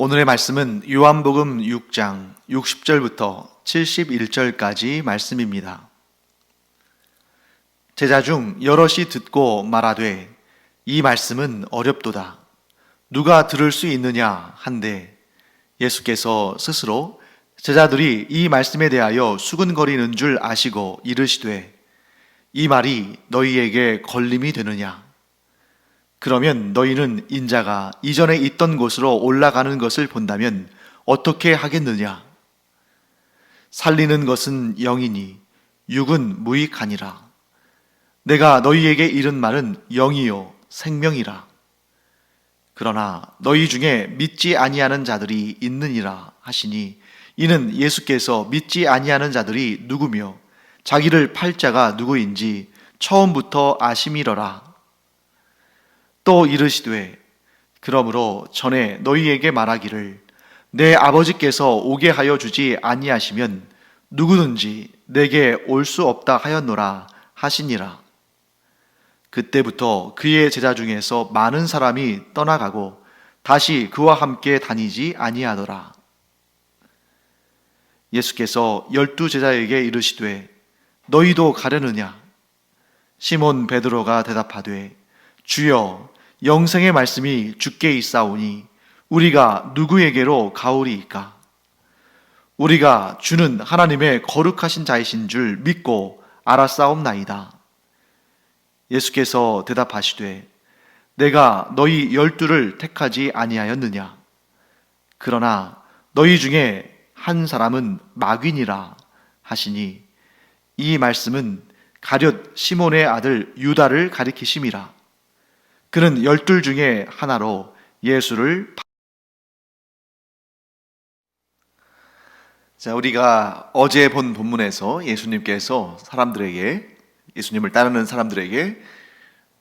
오늘의 말씀은 요한복음 6장 60절부터 71절까지 말씀입니다. 제자 중 여럿이 듣고 말하되 이 말씀은 어렵도다. 누가 들을 수 있느냐 한데 예수께서 스스로 제자들이 이 말씀에 대하여 수근거리는 줄 아시고 이르시되 이 말이 너희에게 걸림이 되느냐? 그러면 너희는 인자가 이전에 있던 곳으로 올라가는 것을 본다면 어떻게 하겠느냐? 살리는 것은 영이니 육은 무익하니라. 내가 너희에게 이른 말은 영이요 생명이라. 그러나 너희 중에 믿지 아니하는 자들이 있느니라 하시니 이는 예수께서 믿지 아니하는 자들이 누구며 자기를 팔 자가 누구인지 처음부터 아심이러라. 또 이르시되 그러므로 전에 너희에게 말하기를 내 아버지께서 오게 하여 주지 아니하시면 누구든지 내게 올 수 없다 하였노라 하시니라. 그때부터 그의 제자 중에서 많은 사람이 떠나가고 다시 그와 함께 다니지 아니하더라. 예수께서 12 제자에게 이르시되 너희도 가려느냐? 시몬 베드로가 대답하되 주여 영생의 말씀이 주께 있사오니 우리가 누구에게로 가오리이까? 우리가 주는 하나님의 거룩하신 자이신 줄 믿고 알았사옵나이다. 예수께서 대답하시되 내가 너희 12를 택하지 아니하였느냐? 그러나 너희 중에 한 사람은 마귀니라 하시니 이 말씀은 가룟 시몬의 아들 유다를 가리키심이라. 그는 12 중에 하나로 예수를 우리가 어제 본 본문에서 예수님께서 예수님을 따르는 사람들에게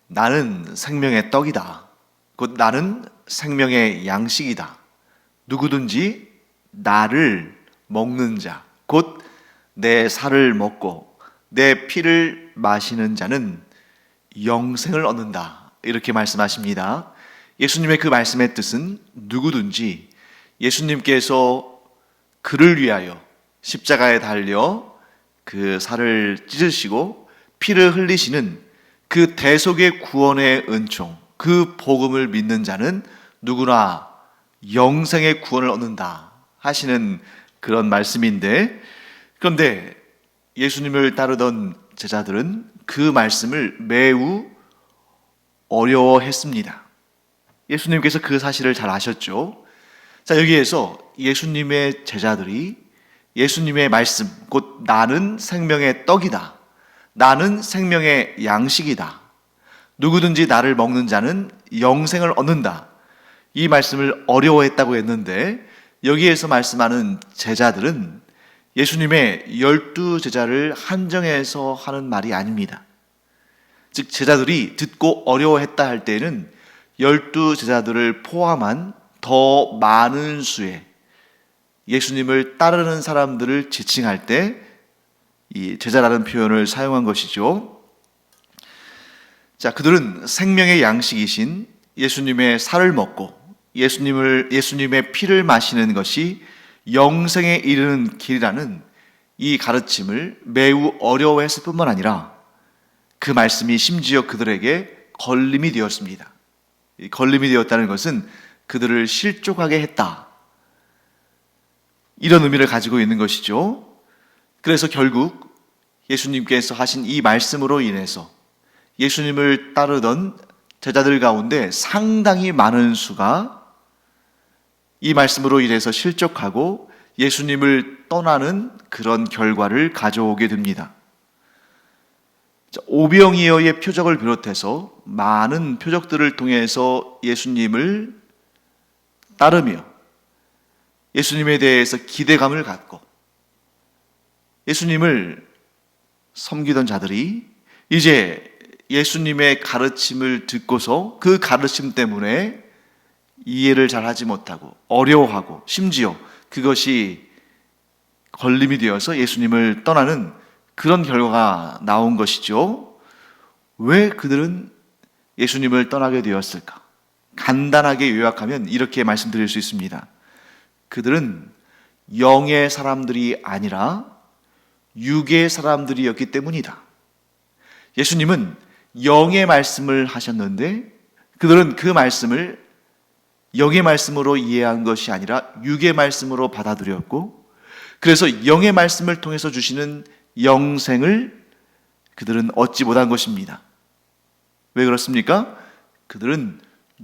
나는 생명의 떡이다. 곧 나는 생명의 양식이다. 누구든지 나를 먹는 자, 곧 내 살을 먹고 내 피를 마시는 자는 영생을 얻는다. 이렇게 말씀하십니다. 예수님의 그 말씀의 뜻은 누구든지 예수님께서 그를 위하여 십자가에 달려 그 살을 찢으시고 피를 흘리시는 그 대속의 구원의 은총, 그 복음을 믿는 자는 누구나 영생의 구원을 얻는다 하시는 그런 말씀인데, 그런데 예수님을 따르던 제자들은 그 말씀을 매우 어려워했습니다. 예수님께서 그 사실을 잘 아셨죠. 자, 여기에서 예수님의 제자들이 예수님의 말씀, 곧 나는 생명의 떡이다, 나는 생명의 양식이다, 누구든지 나를 먹는 자는 영생을 얻는다, 이 말씀을 어려워했다고 했는데, 여기에서 말씀하는 제자들은 예수님의 12 제자를 한정해서 하는 말이 아닙니다. 즉 제자들이 듣고 어려워했다 할 때에는 12 제자들을 포함한 더 많은 수의 예수님을 따르는 사람들을 지칭할 때 이 제자라는 표현을 사용한 것이죠. 자, 그들은 생명의 양식이신 예수님의 살을 먹고 예수님의 피를 마시는 것이 영생에 이르는 길이라는 이 가르침을 매우 어려워했을 뿐만 아니라 그 말씀이 심지어 그들에게 걸림이 되었습니다. 이 걸림이 되었다는 것은 그들을 실족하게 했다, 이런 의미를 가지고 있는 것이죠. 그래서 결국 예수님께서 하신 이 말씀으로 인해서 예수님을 따르던 제자들 가운데 상당히 많은 수가 이 말씀으로 인해서 실족하고 예수님을 떠나는 그런 결과를 가져오게 됩니다. 오병이어의 표적을 비롯해서 많은 표적들을 통해서 예수님을 따르며 예수님에 대해서 기대감을 갖고 예수님을 섬기던 자들이 이제 예수님의 가르침을 듣고서 그 가르침 때문에 이해를 잘 하지 못하고 어려워하고 심지어 그것이 걸림이 되어서 예수님을 떠나는 그런 결과가 나온 것이죠. 왜 그들은 예수님을 떠나게 되었을까? 간단하게 요약하면 이렇게 말씀드릴 수 있습니다. 그들은 영의 사람들이 아니라 육의 사람들이었기 때문이다. 예수님은 영의 말씀을 하셨는데 그들은 그 말씀을 영의 말씀으로 이해한 것이 아니라 육의 말씀으로 받아들였고, 그래서 영의 말씀을 통해서 주시는 영생을 그들은 얻지 못한 것입니다. 왜 그렇습니까? 그들은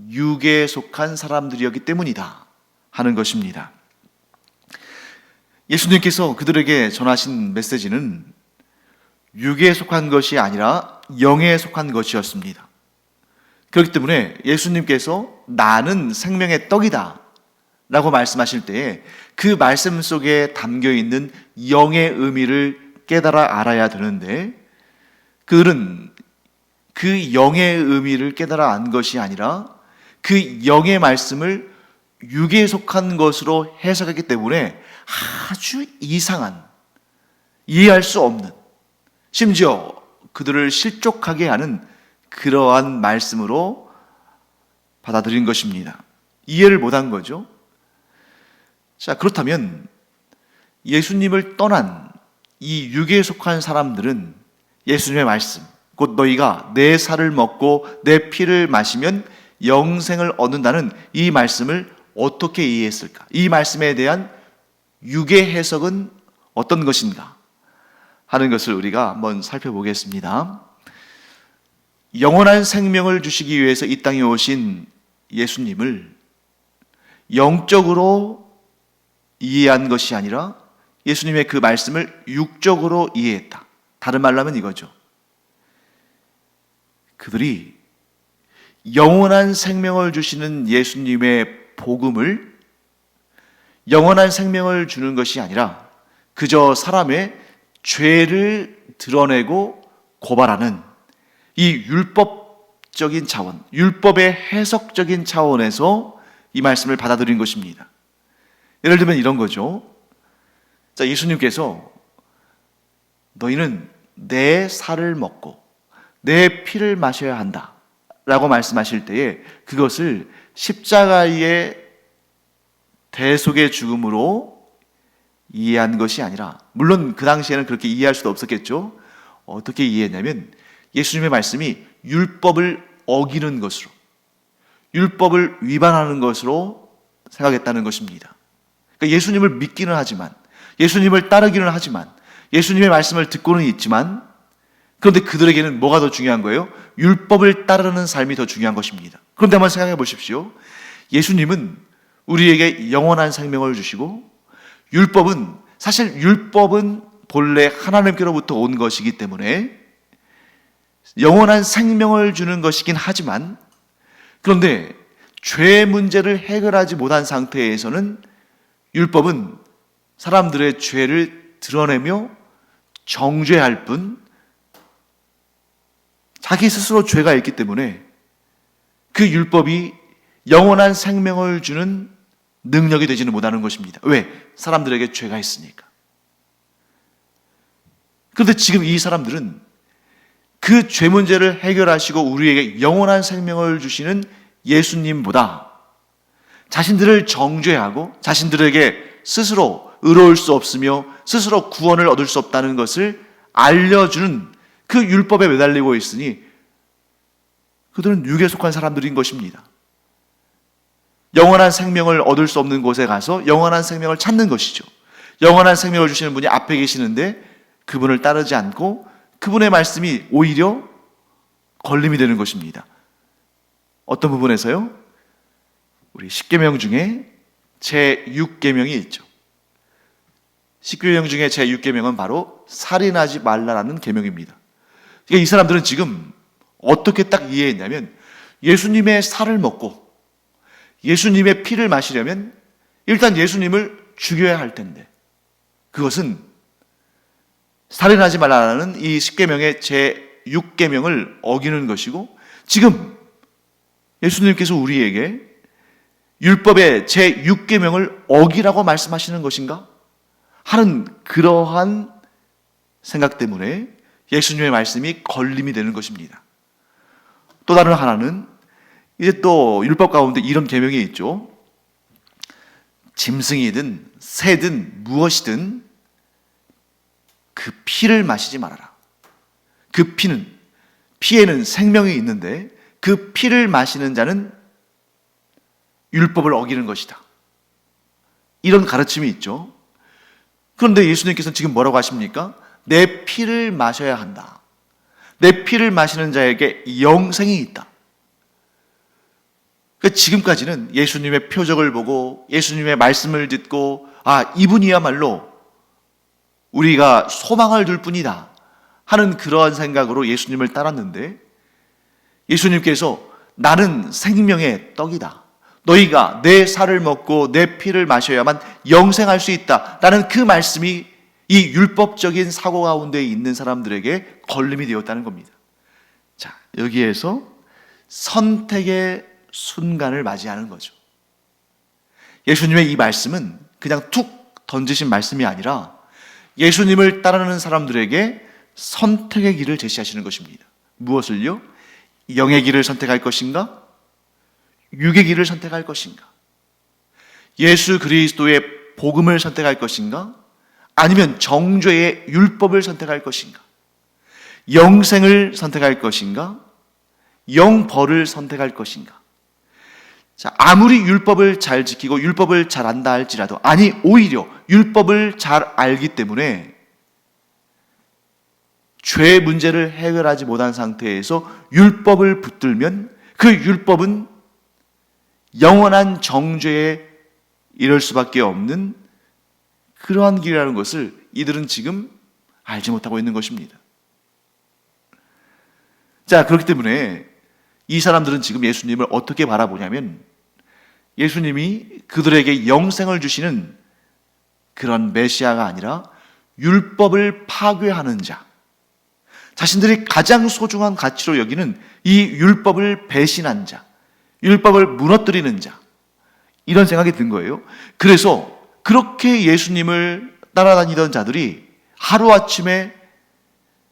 육에 속한 사람들이었기 때문이다 하는 것입니다. 예수님께서 그들에게 전하신 메시지는 육에 속한 것이 아니라 영에 속한 것이었습니다. 그렇기 때문에 예수님께서 나는 생명의 떡이다 라고 말씀하실 때에 그 말씀 속에 담겨 있는 영의 의미를 깨달아 알아야 되는데, 그들은 그 영의 의미를 깨달아 안 것이 아니라 그 영의 말씀을 육에 속한 것으로 해석했기 때문에 아주 이상한, 이해할 수 없는, 심지어 그들을 실족하게 하는 그러한 말씀으로 받아들인 것입니다. 이해를 못한 거죠. 자, 그렇다면 예수님을 떠난 이 육에 속한 사람들은 예수님의 말씀, 곧 너희가 내 살을 먹고 내 피를 마시면 영생을 얻는다는 이 말씀을 어떻게 이해했을까? 이 말씀에 대한 육의 해석은 어떤 것인가 하는 것을 우리가 한번 살펴보겠습니다. 영원한 생명을 주시기 위해서 이 땅에 오신 예수님을 영적으로 이해한 것이 아니라 예수님의 그 말씀을 육적으로 이해했다. 다른 말로 하면 이거죠. 그들이 영원한 생명을 주시는 예수님의 복음을 영원한 생명을 주는 것이 아니라 그저 사람의 죄를 드러내고 고발하는 이 율법적인 차원, 율법의 해석적인 차원에서 이 말씀을 받아들인 것입니다. 예를 들면 이런 거죠. 자, 예수님께서 너희는 내 살을 먹고 내 피를 마셔야 한다 라고 말씀하실 때에 그것을 십자가의 대속의 죽음으로 이해한 것이 아니라, 물론 그 당시에는 그렇게 이해할 수도 없었겠죠. 어떻게 이해했냐면 예수님의 말씀이 율법을 어기는 것으로, 율법을 위반하는 것으로 생각했다는 것입니다. 그러니까 예수님을 믿기는 하지만, 예수님을 따르기는 하지만, 예수님의 말씀을 듣고는 있지만, 그런데 그들에게는 뭐가 더 중요한 거예요? 율법을 따르는 삶이 더 중요한 것입니다. 그런데 한번 생각해 보십시오. 예수님은 우리에게 영원한 생명을 주시고, 사실 율법은 본래 하나님께로부터 온 것이기 때문에 영원한 생명을 주는 것이긴 하지만, 그런데 죄 문제를 해결하지 못한 상태에서는 율법은 사람들의 죄를 드러내며 정죄할 뿐, 자기 스스로 죄가 있기 때문에 그 율법이 영원한 생명을 주는 능력이 되지는 못하는 것입니다. 왜? 사람들에게 죄가 있으니까. 그런데 지금 이 사람들은 그 죄 문제를 해결하시고 우리에게 영원한 생명을 주시는 예수님보다 자신들을 정죄하고 자신들에게 스스로 의로울 수 없으며 스스로 구원을 얻을 수 없다는 것을 알려주는 그 율법에 매달리고 있으니 그들은 육에 속한 사람들인 것입니다. 영원한 생명을 얻을 수 없는 곳에 가서 영원한 생명을 찾는 것이죠. 영원한 생명을 주시는 분이 앞에 계시는데 그분을 따르지 않고 그분의 말씀이 오히려 걸림이 되는 것입니다. 어떤 부분에서요? 우리 10계명 중에 제6계명이 있죠. 10계명 중에 제6계명은 바로 살인하지 말라라는 계명입니다. 그러니까 이 사람들은 지금 어떻게 딱 이해했냐면 예수님의 살을 먹고 예수님의 피를 마시려면 일단 예수님을 죽여야 할 텐데, 그것은 살인하지 말라는 이 10계명의 제6계명을 어기는 것이고, 지금 예수님께서 우리에게 율법의 제6계명을 어기라고 말씀하시는 것인가 하는 그러한 생각 때문에 예수님의 말씀이 걸림이 되는 것입니다. 또 다른 하나는 이제 또 율법 가운데 이런 계명이 있죠. 짐승이든 새든 무엇이든 그 피를 마시지 말아라. 그 피에는 생명이 있는데 그 피를 마시는 자는 율법을 어기는 것이다. 이런 가르침이 있죠. 그런데 예수님께서는 지금 뭐라고 하십니까? 내 피를 마셔야 한다. 내 피를 마시는 자에게 영생이 있다. 그러니까 지금까지는 예수님의 표적을 보고 예수님의 말씀을 듣고 이분이야말로 우리가 소망을 둘 뿐이다 하는 그러한 생각으로 예수님을 따랐는데, 예수님께서 나는 생명의 떡이다. 너희가 내 살을 먹고 내 피를 마셔야만 영생할 수 있다. 라는 그 말씀이 이 율법적인 사고 가운데 있는 사람들에게 걸림이 되었다는 겁니다. 자, 여기에서 선택의 순간을 맞이하는 거죠. 예수님의 이 말씀은 그냥 툭 던지신 말씀이 아니라 예수님을 따르는 사람들에게 선택의 길을 제시하시는 것입니다. 무엇을요? 영의 길을 선택할 것인가? 육의 길을 선택할 것인가? 예수 그리스도의 복음을 선택할 것인가? 아니면 정죄의 율법을 선택할 것인가? 영생을 선택할 것인가? 영벌을 선택할 것인가? 자, 아무리 율법을 잘 지키고 율법을 잘 안다 할지라도, 아니 오히려 율법을 잘 알기 때문에 죄 문제를 해결하지 못한 상태에서 율법을 붙들면 그 율법은 영원한 정죄에 이를 수밖에 없는 그러한 길이라는 것을 이들은 지금 알지 못하고 있는 것입니다. 자, 그렇기 때문에 이 사람들은 지금 예수님을 어떻게 바라보냐면, 예수님이 그들에게 영생을 주시는 그런 메시아가 아니라 율법을 파괴하는 자, 자신들이 가장 소중한 가치로 여기는 이 율법을 배신한 자, 율법을 무너뜨리는 자, 이런 생각이 든 거예요. 그래서 그렇게 예수님을 따라다니던 자들이 하루아침에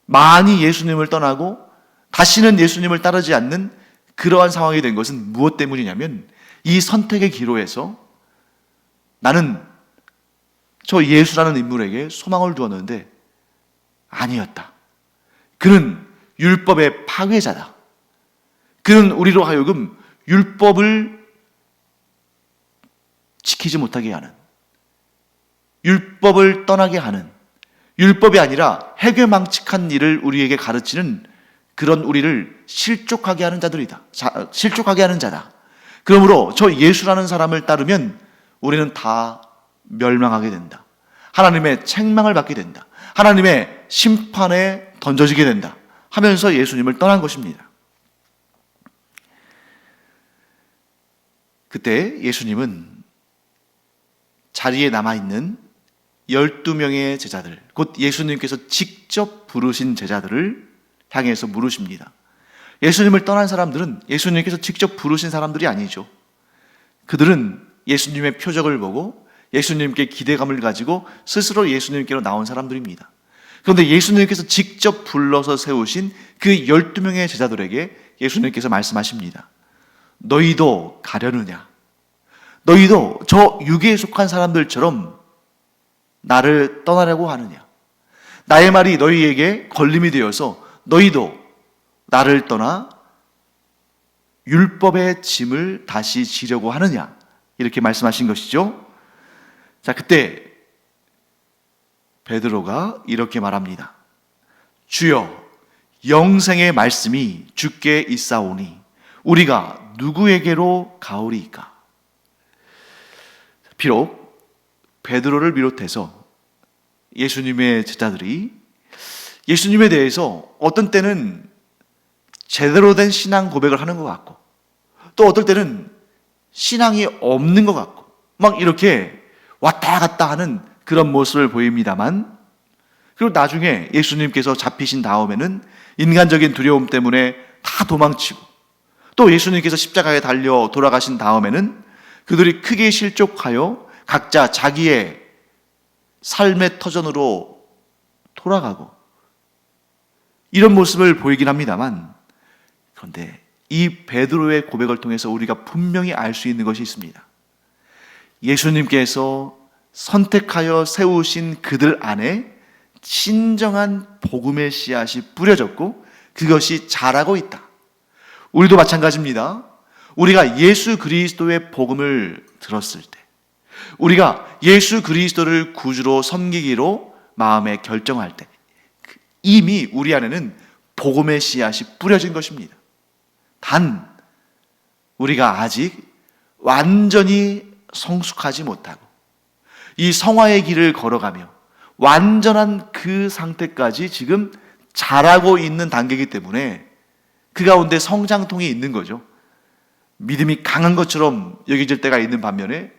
많이 예수님을 떠나고 다시는 예수님을 따르지 않는 그러한 상황이 된 것은 무엇 때문이냐면, 이 선택의 기로에서 나는 저 예수라는 인물에게 소망을 두었는데 아니었다. 그는 율법의 파괴자다. 그는 우리로 하여금 율법을 지키지 못하게 하는, 율법을 떠나게 하는, 율법이 아니라 해괴망측한 일을 우리에게 가르치는 그런 우리를 실족하게 하는 자들이다. 실족하게 하는 자다. 그러므로 저 예수라는 사람을 따르면 우리는 다 멸망하게 된다. 하나님의 책망을 받게 된다. 하나님의 심판에 던져지게 된다 하면서 예수님을 떠난 것입니다. 그때 예수님은 자리에 남아있는 12명의 제자들, 곧 예수님께서 직접 부르신 제자들을 향해서 물으십니다. 예수님을 떠난 사람들은 예수님께서 직접 부르신 사람들이 아니죠. 그들은 예수님의 표적을 보고 예수님께 기대감을 가지고 스스로 예수님께로 나온 사람들입니다. 그런데 예수님께서 직접 불러서 세우신 그 12명의 제자들에게 예수님께서 말씀하십니다. 너희도 가려느냐? 너희도 저 육에 속한 사람들처럼 나를 떠나려고 하느냐? 나의 말이 너희에게 걸림이 되어서 너희도 나를 떠나 율법의 짐을 다시 지려고 하느냐? 이렇게 말씀하신 것이죠. 자, 그때 베드로가 이렇게 말합니다. 주여, 영생의 말씀이 주께 있사오니 우리가 누구에게로 가오리이까? 비록 베드로를 비롯해서 예수님의 제자들이 예수님에 대해서 어떤 때는 제대로 된 신앙 고백을 하는 것 같고, 또 어떨 때는 신앙이 없는 것 같고, 막 이렇게 왔다 갔다 하는 그런 모습을 보입니다만, 그리고 나중에 예수님께서 잡히신 다음에는 인간적인 두려움 때문에 다 도망치고, 또 예수님께서 십자가에 달려 돌아가신 다음에는 그들이 크게 실족하여 각자 자기의 삶의 터전으로 돌아가고, 이런 모습을 보이긴 합니다만, 그런데 이 베드로의 고백을 통해서 우리가 분명히 알 수 있는 것이 있습니다. 예수님께서 선택하여 세우신 그들 안에 진정한 복음의 씨앗이 뿌려졌고 그것이 자라고 있다. 우리도 마찬가지입니다. 우리가 예수 그리스도의 복음을 들었을 때, 우리가 예수 그리스도를 구주로 섬기기로 마음에 결정할 때 이미 우리 안에는 복음의 씨앗이 뿌려진 것입니다. 단 우리가 아직 완전히 성숙하지 못하고 이 성화의 길을 걸어가며 완전한 그 상태까지 지금 자라고 있는 단계이기 때문에 그 가운데 성장통이 있는 거죠. 믿음이 강한 것처럼 여겨질 때가 있는 반면에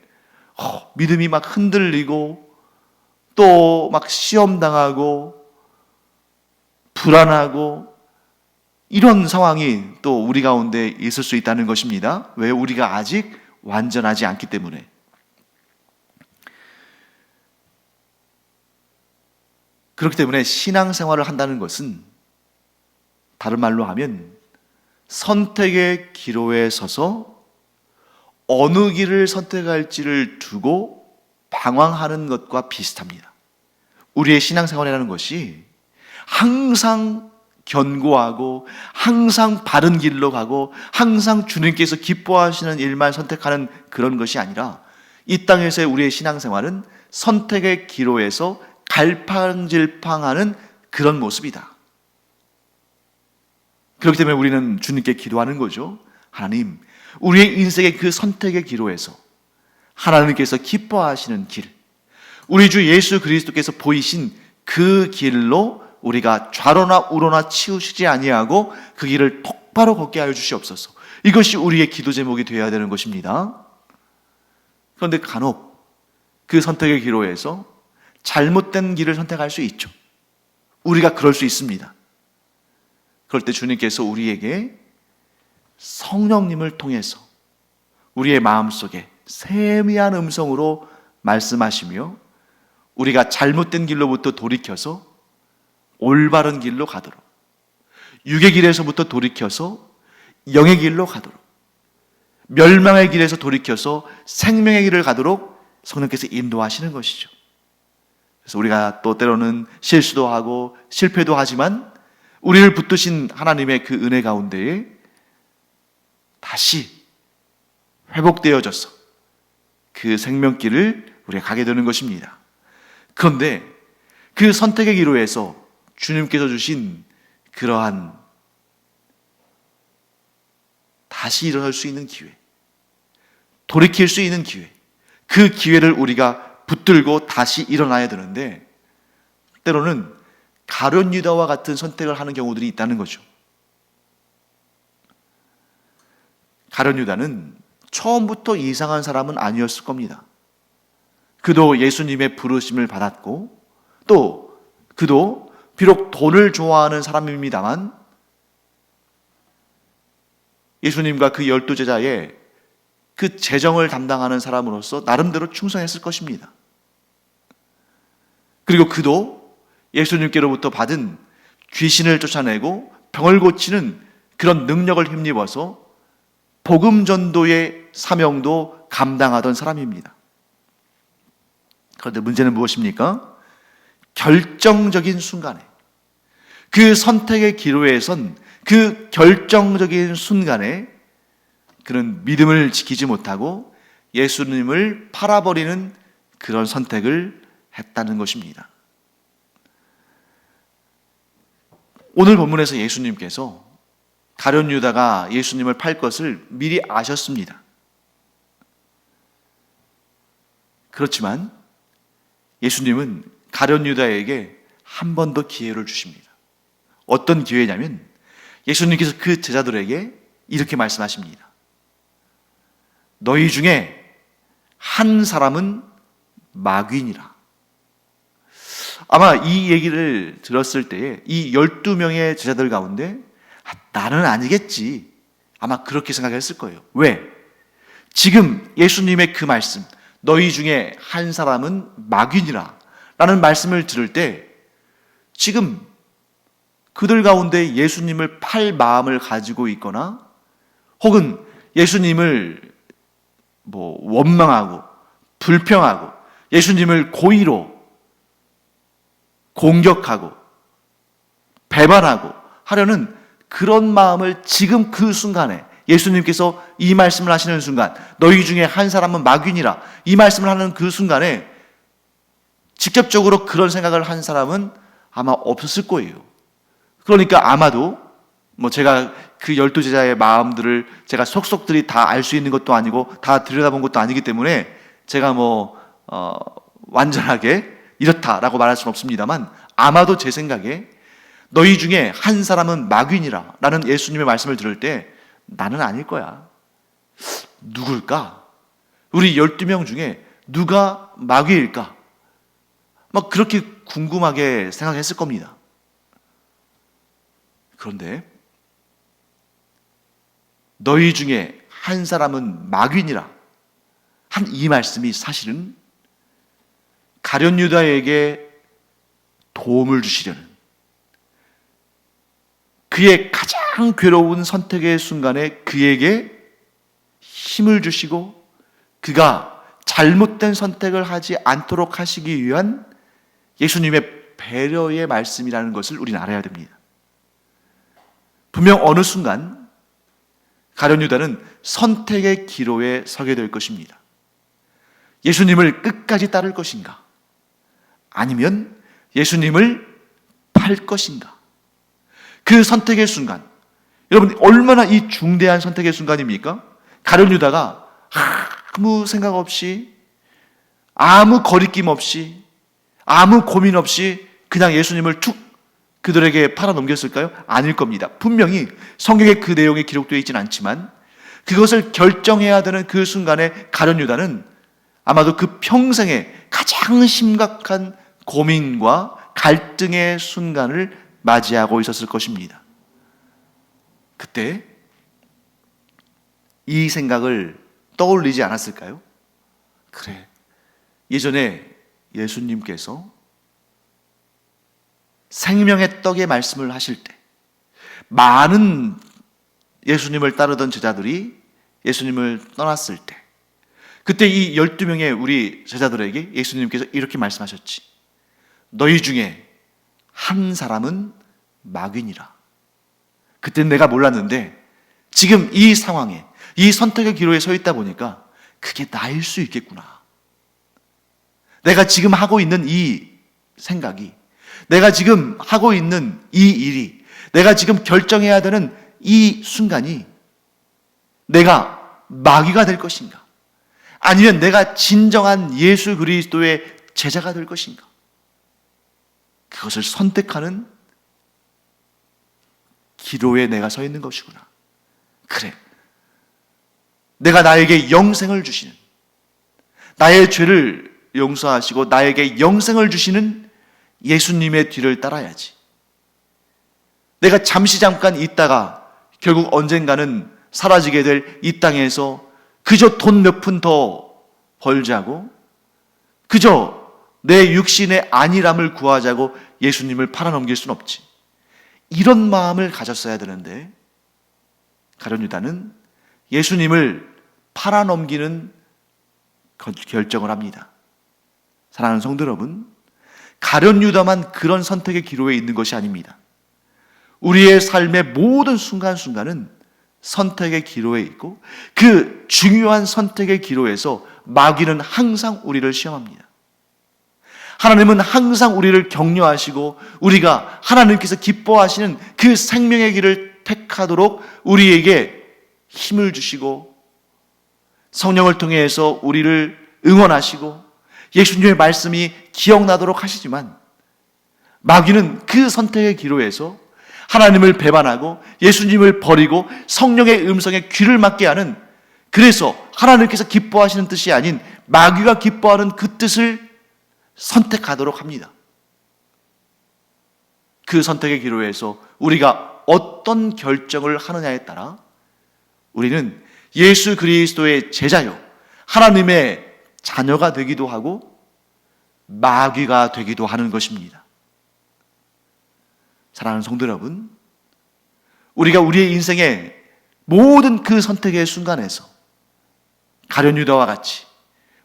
믿음이 막 흔들리고 또 막 시험당하고 불안하고 이런 상황이 또 우리 가운데 있을 수 있다는 것입니다. 왜? 우리가 아직 완전하지 않기 때문에. 그렇기 때문에 신앙생활을 한다는 것은 다른 말로 하면 선택의 기로에 서서 어느 길을 선택할지를 두고 방황하는 것과 비슷합니다. 우리의 신앙생활이라는 것이 항상 견고하고 항상 바른 길로 가고 항상 주님께서 기뻐하시는 일만 선택하는 그런 것이 아니라 이 땅에서의 우리의 신앙생활은 선택의 기로에서 갈팡질팡하는 그런 모습이다. 그렇기 때문에 우리는 주님께 기도하는 거죠. 하나님, 우리의 인생의 그 선택의 기로에서 하나님께서 기뻐하시는 길, 우리 주 예수 그리스도께서 보이신 그 길로 우리가 좌로나 우로나 치우치지 아니하고 그 길을 똑바로 걷게 하여 주시옵소서. 이것이 우리의 기도 제목이 되어야 되는 것입니다. 그런데 간혹 그 선택의 기로에서 잘못된 길을 선택할 수 있죠. 우리가 그럴 수 있습니다. 그럴 때 주님께서 우리에게 성령님을 통해서 우리의 마음속에 세미한 음성으로 말씀하시며 우리가 잘못된 길로부터 돌이켜서 올바른 길로 가도록, 육의 길에서부터 돌이켜서 영의 길로 가도록, 멸망의 길에서 돌이켜서 생명의 길을 가도록 성령께서 인도하시는 것이죠. 그래서 우리가 또 때로는 실수도 하고 실패도 하지만 우리를 붙드신 하나님의 그 은혜 가운데에 다시 회복되어져서 그 생명길을 우리가 가게 되는 것입니다. 그런데 그 선택의 기로에서 주님께서 주신 그러한 다시 일어날 수 있는 기회, 돌이킬 수 있는 기회, 그 기회를 우리가 붙들고 다시 일어나야 되는데 때로는 가룟 유다와 같은 선택을 하는 경우들이 있다는 거죠. 가룟 유다는 처음부터 이상한 사람은 아니었을 겁니다. 그도 예수님의 부르심을 받았고 또 그도 비록 돈을 좋아하는 사람입니다만 예수님과 그 12제자의 그 재정을 담당하는 사람으로서 나름대로 충성했을 것입니다. 그리고 그도 예수님께로부터 받은 귀신을 쫓아내고 병을 고치는 그런 능력을 힘입어서 복음 전도의 사명도 감당하던 사람입니다. 그런데 문제는 무엇입니까? 결정적인 순간에 그 선택의 기로에 선 그 결정적인 순간에 그는 믿음을 지키지 못하고 예수님을 팔아버리는 그런 선택을 했다는 것입니다. 오늘 본문에서 예수님께서 가룟 유다가 예수님을 팔 것을 미리 아셨습니다. 그렇지만 예수님은 가룟 유다에게 한 번 더 기회를 주십니다. 어떤 기회냐면 예수님께서 그 제자들에게 이렇게 말씀하십니다. 너희 중에 한 사람은 마귀니라. 아마 이 얘기를 들었을 때에 이 12명의 제자들 가운데 나는 아니겠지, 아마 그렇게 생각했을 거예요. 왜? 지금 예수님의 그 말씀, 너희 중에 한 사람은 마귀니라 라는 말씀을 들을 때 지금 그들 가운데 예수님을 팔 마음을 가지고 있거나 혹은 예수님을 원망하고 불평하고 예수님을 고의로 공격하고 배반하고 하려는 그런 마음을 지금 그 순간에 예수님께서 이 말씀을 하시는 순간, 너희 중에 한 사람은 마귀니라, 이 말씀을 하는 그 순간에 직접적으로 그런 생각을 한 사람은 아마 없었을 거예요. 그러니까 아마도 제가 그 12제자의 마음들을 제가 속속들이 다 알 수 있는 것도 아니고 다 들여다본 것도 아니기 때문에 제가 완전하게 이렇다라고 말할 수는 없습니다만, 아마도 제 생각에 너희 중에 한 사람은 마귀니라 라는 예수님의 말씀을 들을 때 나는 아닐 거야, 누굴까? 우리 12명 중에 누가 마귀일까? 그렇게 궁금하게 생각했을 겁니다. 그런데 너희 중에 한 사람은 마귀니라 한 이 말씀이 사실은 가룟 유다에게 도움을 주시려는, 그의 가장 괴로운 선택의 순간에 그에게 힘을 주시고 그가 잘못된 선택을 하지 않도록 하시기 위한 예수님의 배려의 말씀이라는 것을 우리는 알아야 됩니다. 분명 어느 순간 가룟 유다는 선택의 기로에 서게 될 것입니다. 예수님을 끝까지 따를 것인가? 아니면 예수님을 팔 것인가? 그 선택의 순간, 여러분 얼마나 이 중대한 선택의 순간입니까? 가룟 유다가 아무 생각 없이, 아무 거리낌 없이, 아무 고민 없이 그냥 예수님을 툭 그들에게 팔아 넘겼을까요? 아닐 겁니다. 분명히 성경에 그 내용이 기록되어 있지는 않지만 그것을 결정해야 되는 그 순간에 가룟 유다는 아마도 그 평생에 가장 심각한 고민과 갈등의 순간을 맞이하고 있었을 것입니다. 그때 이 생각을 떠올리지 않았을까요? 그래, 예전에 예수님께서 생명의 떡의 말씀을 하실 때 많은 예수님을 따르던 제자들이 예수님을 떠났을 때, 그때 이 12명의 우리 제자들에게 예수님께서 이렇게 말씀하셨지. 너희 중에 한 사람은 마귀니라. 그때 내가 몰랐는데 지금 이 상황에, 이 선택의 기로에 서 있다 보니까 그게 나일 수 있겠구나. 내가 지금 하고 있는 이 생각이, 내가 지금 하고 있는 이 일이, 내가 지금 결정해야 되는 이 순간이 내가 마귀가 될 것인가? 아니면 내가 진정한 예수 그리스도의 제자가 될 것인가? 그것을 선택하는 기로에 내가 서 있는 것이구나. 그래, 내가 나에게 영생을 주시는, 나의 죄를 용서하시고 나에게 영생을 주시는 예수님의 뒤를 따라야지. 내가 잠깐 있다가 결국 언젠가는 사라지게 될 이 땅에서 그저 돈 몇 푼 더 벌자고, 그저 내 육신의 안일함을 구하자고 예수님을 팔아넘길 수는 없지. 이런 마음을 가졌어야 되는데 가룟 유다는 예수님을 팔아넘기는 결정을 합니다. 사랑하는 성도 여러분, 가룟 유다만 그런 선택의 기로에 있는 것이 아닙니다. 우리의 삶의 모든 순간순간은 선택의 기로에 있고, 그 중요한 선택의 기로에서 마귀는 항상 우리를 시험합니다. 하나님은 항상 우리를 격려하시고 우리가 하나님께서 기뻐하시는 그 생명의 길을 택하도록 우리에게 힘을 주시고 성령을 통해서 우리를 응원하시고 예수님의 말씀이 기억나도록 하시지만, 마귀는 그 선택의 기로에서 하나님을 배반하고 예수님을 버리고 성령의 음성에 귀를 막게 하는, 그래서 하나님께서 기뻐하시는 뜻이 아닌 마귀가 기뻐하는 그 뜻을 선택하도록 합니다. 그 선택의 기로에서 우리가 어떤 결정을 하느냐에 따라 우리는 예수 그리스도의 제자요, 하나님의 자녀가 되기도 하고 마귀가 되기도 하는 것입니다. 사랑하는 성도 여러분, 우리가 우리의 인생의 모든 그 선택의 순간에서 가룟 유다와 같이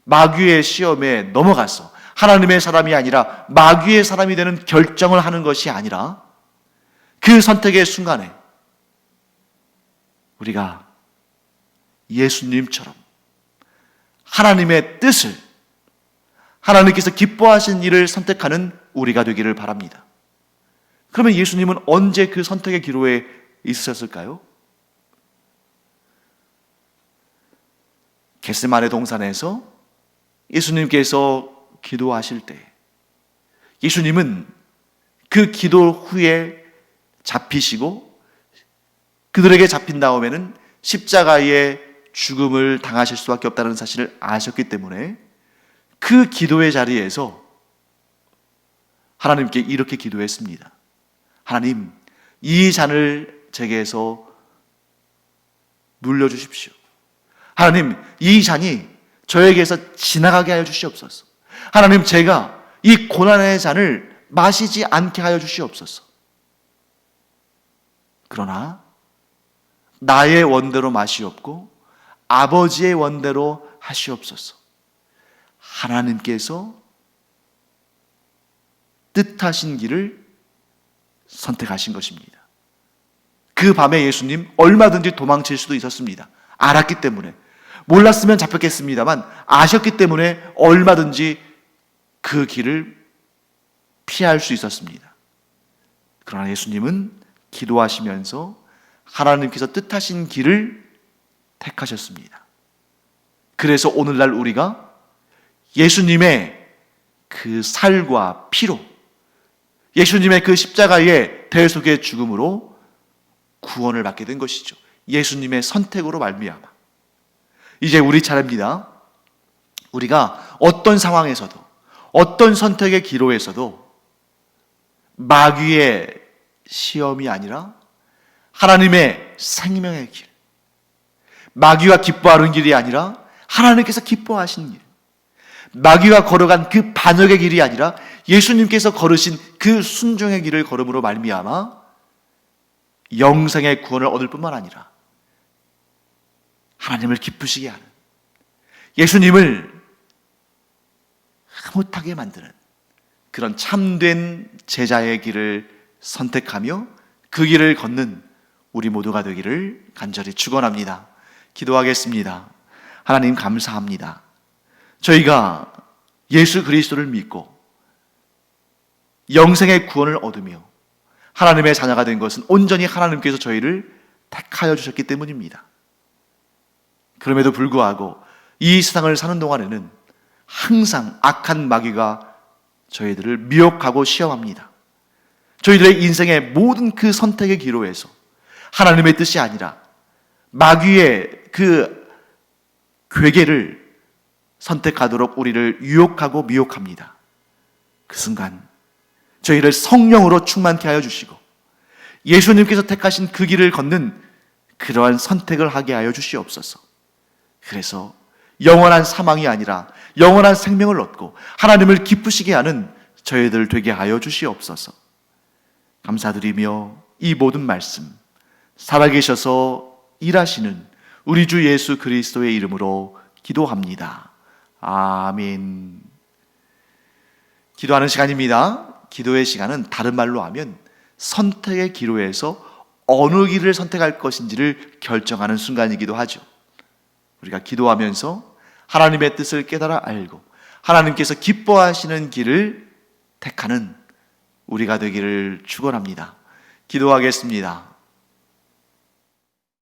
마귀의 시험에 넘어가서 하나님의 사람이 아니라 마귀의 사람이 되는 결정을 하는 것이 아니라 그 선택의 순간에 우리가 예수님처럼 하나님의 뜻을, 하나님께서 기뻐하신 일을 선택하는 우리가 되기를 바랍니다. 그러면 예수님은 언제 그 선택의 기로에 있으셨을까요? 겟세마네 동산에서 예수님께서 기도하실 때 예수님은 그 기도 후에 잡히시고 그들에게 잡힌 다음에는 십자가의 죽음을 당하실 수밖에 없다는 사실을 아셨기 때문에 그 기도의 자리에서 하나님께 이렇게 기도했습니다. 하나님, 이 잔을 제게에서 물려주십시오. 하나님, 이 잔이 저에게서 지나가게 하여 주시옵소서. 하나님, 제가 이 고난의 잔을 마시지 않게 하여 주시옵소서. 그러나 나의 원대로 마시옵고 아버지의 원대로 하시옵소서. 하나님께서 뜻하신 길을 선택하신 것입니다. 그 밤에 예수님 얼마든지 도망칠 수도 있었습니다. 알았기 때문에. 몰랐으면 잡혔겠습니다만 아셨기 때문에 얼마든지 그 길을 피할 수 있었습니다. 그러나 예수님은 기도하시면서 하나님께서 뜻하신 길을 택하셨습니다. 그래서 오늘날 우리가 예수님의 그 살과 피로, 예수님의 그 십자가의 대속의 죽음으로 구원을 받게 된 것이죠. 예수님의 선택으로 말미암아. 이제 우리 차례입니다. 우리가 어떤 상황에서도, 어떤 선택의 기로에서도 마귀의 시험이 아니라 하나님의 생명의 길, 마귀가 기뻐하는 길이 아니라 하나님께서 기뻐하신 길, 마귀가 걸어간 그 반역의 길이 아니라 예수님께서 걸으신 그 순종의 길을 걸음으로 말미암아 영생의 구원을 얻을 뿐만 아니라 하나님을 기쁘시게 하는, 예수님을 흐뭇하게 만드는 그런 참된 제자의 길을 선택하며 그 길을 걷는 우리 모두가 되기를 간절히 축원합니다. 기도하겠습니다. 하나님, 감사합니다. 저희가 예수 그리스도를 믿고 영생의 구원을 얻으며 하나님의 자녀가 된 것은 온전히 하나님께서 저희를 택하여 주셨기 때문입니다. 그럼에도 불구하고 이 세상을 사는 동안에는 항상 악한 마귀가 저희들을 미혹하고 시험합니다. 저희들의 인생의 모든 그 선택의 기로에서 하나님의 뜻이 아니라 마귀의 그 괴계를 선택하도록 우리를 유혹하고 미혹합니다. 그 순간 저희를 성령으로 충만케 하여 주시고 예수님께서 택하신 그 길을 걷는 그러한 선택을 하게 하여 주시옵소서. 그래서 영원한 사망이 아니라 영원한 생명을 얻고 하나님을 기쁘시게 하는 저희들 되게 하여 주시옵소서. 감사드리며 이 모든 말씀 살아계셔서 일하시는 우리 주 예수 그리스도의 이름으로 기도합니다. 아멘. 기도하는 시간입니다. 기도의 시간은 다른 말로 하면 선택의 기로에서 어느 길을 선택할 것인지를 결정하는 순간이기도 하죠. 우리가 기도하면서 하나님의 뜻을 깨달아 알고 하나님께서 기뻐하시는 길을 택하는 우리가 되기를 축원합니다. 기도하겠습니다.